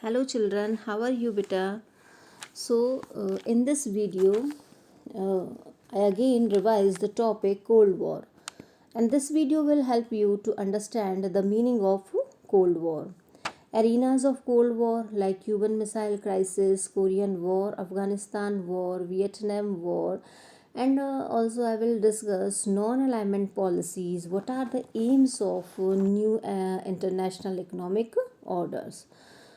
Hello children, how are you beta? In this video, uh, I again revise the topic Cold War, and this video will help you to understand the meaning of Cold War. Arenas of Cold War like Cuban Missile Crisis, Korean War, Afghanistan War, Vietnam War, and also I will discuss non-alignment policies. What are the aims of new international economic orders?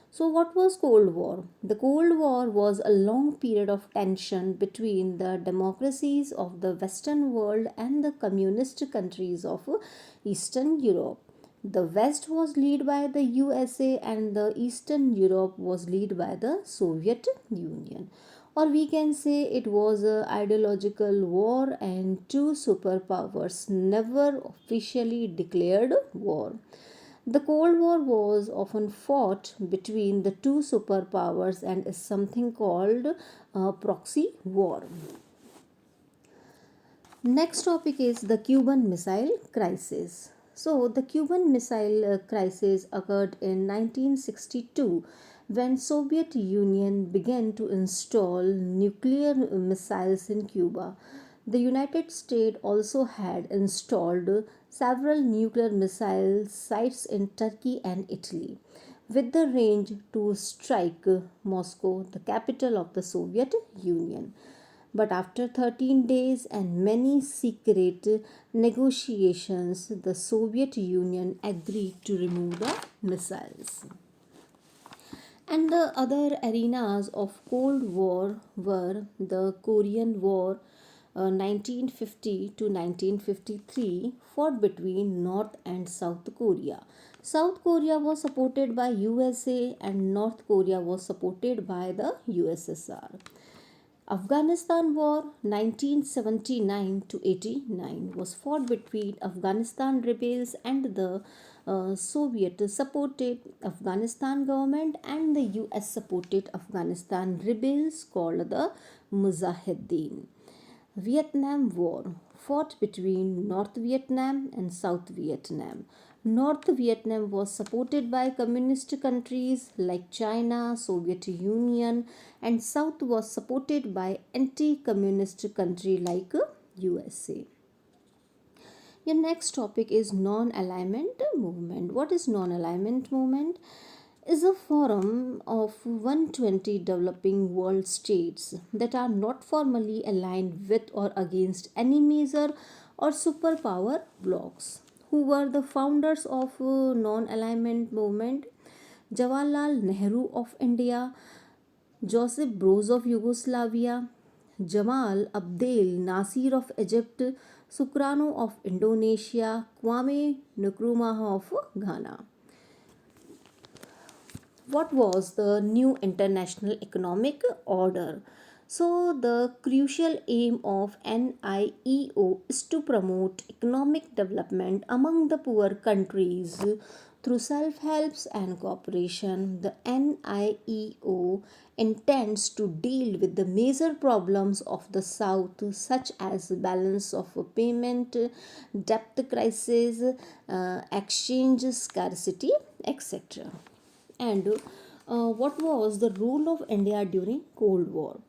So, what was Cold War? The Cold War was a long period of tension between the democracies of the Western world and the communist countries of Eastern Europe. The West was led by the USA and the Eastern Europe was led by the Soviet Union. Or we can say it was a ideological war and two superpowers never officially declared war. The Cold War was often fought between the two superpowers and is something called proxy war. Next topic is the Cuban Missile Crisis. So, the Cuban Missile Crisis occurred in 1962 when Soviet Union began to install nuclear missiles in Cuba. The United States also had installed several nuclear missile sites in Turkey and Italy with the range to strike Moscow, the capital of the Soviet Union. But after 13 days and many secret negotiations, the Soviet Union agreed to remove the missiles. And the other arenas of Cold War were the Korean War 1950 to 1953 fought between North and South Korea. South Korea was supported by USA and North Korea was supported by the USSR. Afghanistan War 1979 to 89 was fought between Afghanistan rebels and the Soviet supported Afghanistan government and the US supported Afghanistan rebels called the Mujahideen. Vietnam War fought between North Vietnam and South Vietnam. North Vietnam was supported by communist countries like China, Soviet Union, and South was supported by anti-communist country like USA. Your next topic is non-alignment movement. What is non-alignment movement? Is a forum of 120 developing world states that are not formally aligned with or against any major or superpower blocs. Who were the founders of non-alignment movement? Jawaharlal Nehru of India, Joseph Broz of Yugoslavia, Jamal Abdel Nasser of Egypt, Sukarno of Indonesia, Kwame Nkrumah of Ghana. What was the new international economic order? So, the crucial aim of NIEO is to promote economic development among the poor countries through self helps and cooperation. The NIEO intends to deal with the major problems of the South, such as balance of payment, debt crisis, exchange scarcity, etc. And what was the role of India during Cold War?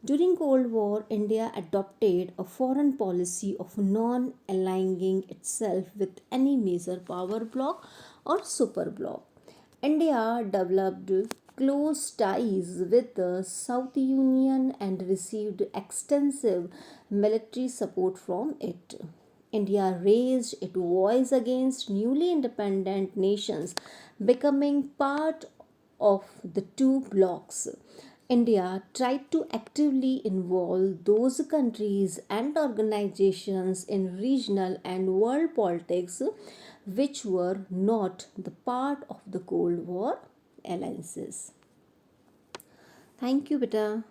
During Cold War, India adopted a foreign policy of non-aligning itself with any major power bloc or super bloc. India developed close ties with the South Union and received extensive military support from it. India raised its voice against newly independent nations becoming part of the two blocs. India tried to actively involve those countries and organizations in regional and world politics which were not the part of the Cold War alliances. Thank you, beta.